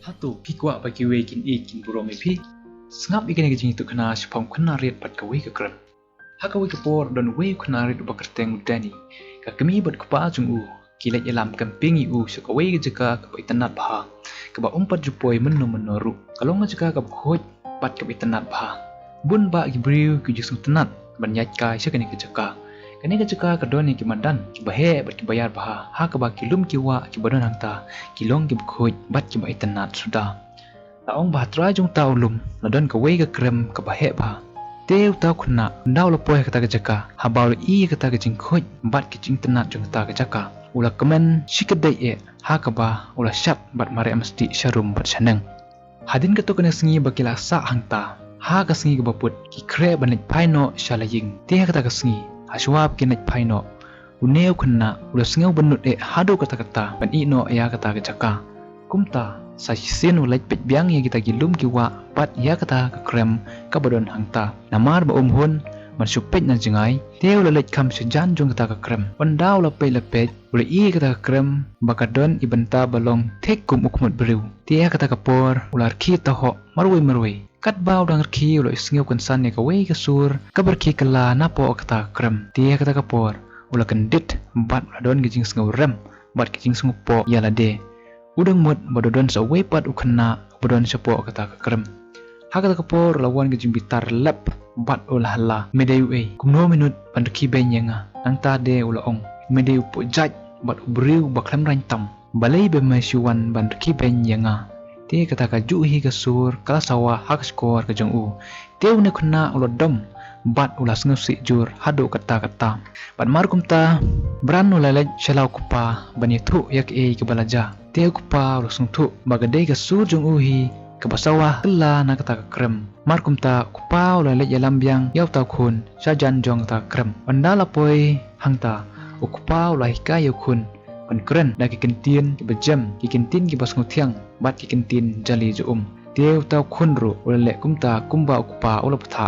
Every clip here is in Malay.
Hatu pikwa bagi wekin ikin buromi pi sngap ikan gajing itu kena sepam kena riat pat kawe ke krem hakawe ke por don we kena riat bakerteng udani ka kemi bat kupa jung kilat yalam kampingi sekawe ke jeka ka itanat bah ka ba umpat jupoi menno kalau ngajeka ka khoj pat ka itanat bah bun ba gibriu ku jisung tanat banyat kai sekani ke jeka kani ke jeka ka doni ki mandan ki bahe bat ki bayar bah ha ka ba kilum ki wa ki badon hangta kilong ki khoj bat ki ba itanat sudah taong bahatra jung taulum ladon ka we ka krem ka bahe bah teu tau khuna ndaw lapoi ka ta ka jeka habau i ka ta ka jing khoj bat ki jing tanat jung ta ka jeka ula kemen sikadai ha ka ba ula shat bat mare mesti sharum bat sanang hadin ka to kana singi bakila sa hangta ha ka singi ka baput ki kre banit paino shalaying te ka ta ka singi aswab ki nit paino uneu khuna ula singau banut hado kata kata ban ino ya kata ka jaka kumta sa sin ulai pet biang ya kita gilum ki wa pat ya kata ka krem ka badon hangta namar ba hun man supet na jingai teu la lek kam sejan jong kata ka krem pandaw la pet ule i kata ka krem bakadon ibenta balong tek kum ukmut brew tia kata ka por ular ki taho marwai kat baw dang ki ulo isngeu konsan ne ka we ka sur ka berki kala na po kata krem tia kata ka por ula kendit bat uladon gijing sngeu rem bat gijing sngeu po yala de udang mut badodon sa we pat ukna badon sa po kata ka krem hakata ka por lawan gijing bitar lep bat ulah hala medeu kumno minut pandki benyanga nang ta de ula ong medeu po jaj bat ubriu baklam rantam balai be masuan bandki benyanga te kata ka juhi ka sur kala sawa hak skor ka jong teu ne khna ula dom bat ulas ngusi jur hado kata bat markum ta bran ula lej shalau kupa bani thu yak ke balaja teu kupa ulas ngthu bagade ka sur jong hi ka basawa kala na kata ka krem markum ta kupa ula lej yalam biang yau ta khun sajan jong ta krem bandala poi hangta kupa ula hikay khun pan kren da ki kentin ki bejam ki kentin ki bas nguthiang bat ki kentin jali ju teu tau khunru ule kumta kumba kupa ula patha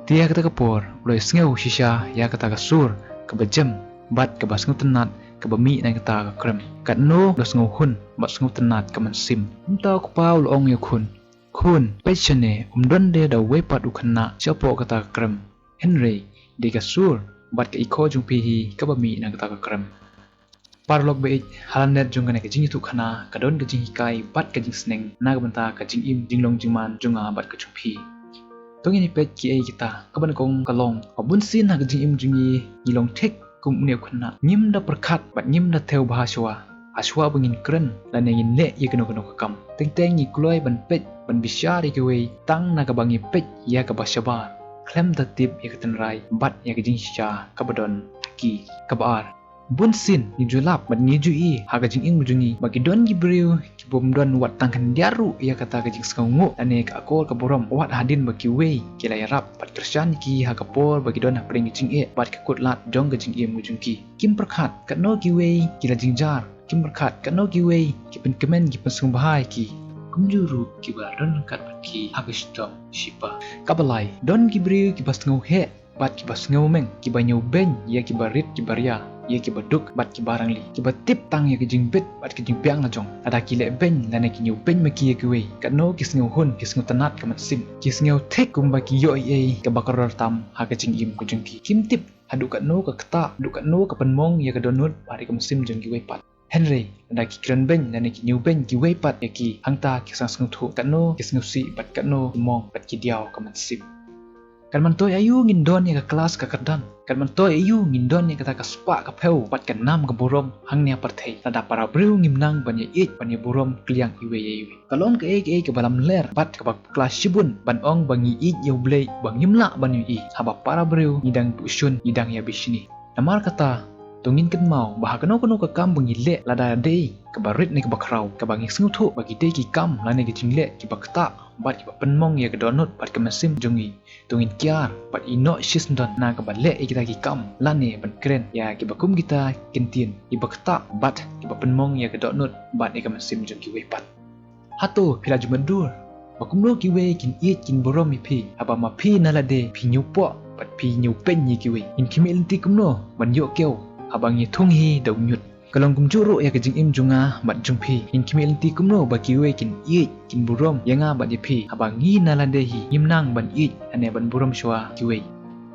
tia kata kapor ule sngew shisha ya kata ka sur ka bejam bat ka bas ngutenat ka bami na kata ka krem kat no los ngau hun bas ngutenat ka mansim kumta kupa ul ong ya khun pechane donde da wepat ukhna chapo kata ka krem henry de ka sur bat ka ikho jung pi ka bami na kata ka krem parlok be halanet jung kana kajing itu khana kadon kajing hikai bat kajing sneng na banta kajing im jinglong jingman junga bat kachumpi tongini pet ki kita kaban kong kalong abun sin ha kajing im jungi gilong tek kum ne khana nim da perkhat bat nim da theu bahaswa aswa bungin kren lan ngin le ye keno kam teng ni kloi ban pet ban bisyari ke we tang na kabangi pet ya ka bashabar klem da tip ye keten rai bat ya kajing sha kabadon ki kabar bun sin ni julap bat ni jui ha kajing ing mujungi bagi don gibriu ki bom don wat tangkan diaru ia kata kajing skangu ane ka akol ka borom wat hadin bagi we kila yarap pat kersan ki ha kapor bagi don pring jing bat ka kutlat jong kajing im mujungki kim perkhat kat no ki we kila jingjar kim perkhat kat no ki we ki pen kemen ki pasung bahai ki kumjuru ki baron kat ki hagistom shipa kabalai don gibriu ki basngu he bat ki basngu meng ki banyu ben ya ki barit ki baria ye ki baduk bat ki barang li ki batip tang ye ki jingbit bat ki jingpiang la jong ada ki le ben lana ki nyu ben ma ki ye ki we kat no ki sngew hun ki sngew tanat ka matsim ki sngew tek kum ba ki yo ye ka bakar tam ha ka jing im ku jing ki kim tip hadu kat no ka kta du kat no ka panmong ye ka donut bari ka matsim jong ki we pat henry ada ki kren ben lana ki nyu ben ki we pat ye ki hangta ki sang sngew thu kat no ki sngew si bat kat no mong bat ki diaw ka matsim kan man toy ayu ngindon ya ka kelas ka kadang kan man toy ayu ngindon ya kata ka spa ka peu pat kan nam ka borom hang nia parthei tada para breu ngimnang ban ya it ban ya borom kliang iwe kalon ka ka balam ler pat ka kelas sibun ban ong bangi it ya blei bang ngimla ban yu haba para breu ngidang pusun ngidang ya bisni namar kata tungin kan mau bah kano ka kam bangi le lada dei ka barit ni ka bakrau ka bangi sngutu bagi dei ki kam lane ki jingle ki bakta bat ki penmong ya ka donut bat ka masim jungi tungin kiar bat ino shisndon na ka balle kita ki kam lane ban kren ya ki bakum kita kentin ki bakta bat ki penmong ya ka donut bat ka masim jungi we pat hato pila jumadur bakum no ki we kin it kin borom mi pi aba ma pi nalade pi nyupo bat pi nyupen ni ki we in kimi lenti kumno ban yo keu abang ye thung hi dau nyut Kalong kum juru ya kejing im junga bat jumpi in kimi lenti kumno bagi we kin kin burom yanga bat yepi abangi nalandehi imnang ban ane ban burom shwa kiwe.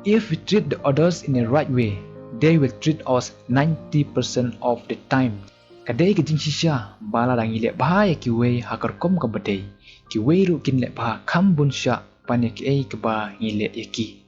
If we treat the others in the right way, they will treat us 90% of the time. Kadai kejing shisha bala dangi le bahaya kiwe hakar kom ka badai kiwe ru kin le bah kam bun sha panek ai ke ba ngile yaki.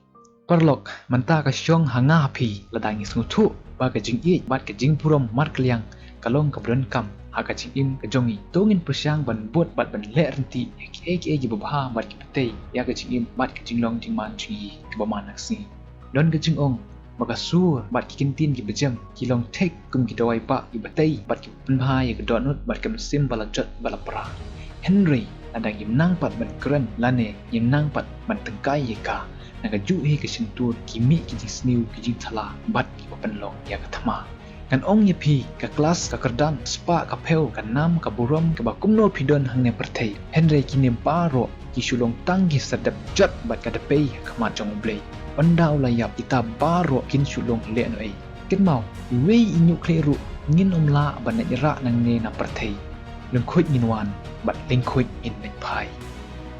Perlok manta ka syong hanga api ladangi snutu ba kejing bat kejing purom mar kliang kalong ka bren kam ha kejing im kejongi tongin persyang ban bot bat ban le renti eki babha bat ki petei ya kejing im bat kejing long jing man chi ke ba manak si don kejing ong maka sur bat ki kintin ki bejam ki long tek kum ki dawai ba ki betei bat ki penbha ya ke donut bat kam sim balajat balapra Henry ladang im nang pat ban keren lane im nang pat ban tengkai ye ka naga juhi ke sentur kimi ki sniu ki thala bat ki penlong ya kathama kan ong ye pi ka kelas ka kerdan spa ka peu kan nam ka burom ka bakumno pidon hangne perthei Henry ki nem paro ki sulong tanggi sedap jat bat ka depei ka ma jong blei banda ulayap kita baro kin sulong le no ai ket mau we inyu kleru ngin omla ban ira nang ne na perthei leng khoi ngin wan bat leng khoi in nek pai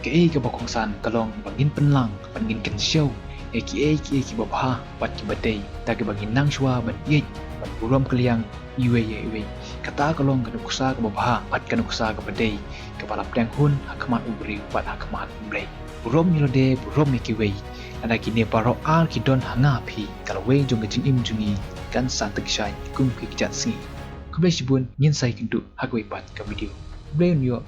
ke ka bakong san kalong bangin penlang bangin kan show ki babha bat ki badai ta ke bangin nang shwa bat ye bat burom kliang iwe kata kalong ka kusa ka babha bat ka kusa ka badai ka balap dang hun hakmat ubri bat hakmat umbre burom milode burom ki we ada kini paro ar ki don hanga phi kalwe jong jing im jungi kan santak shai kum ki jat singi kubai sibun ngin sai kindu hakwe bat ka video brain yo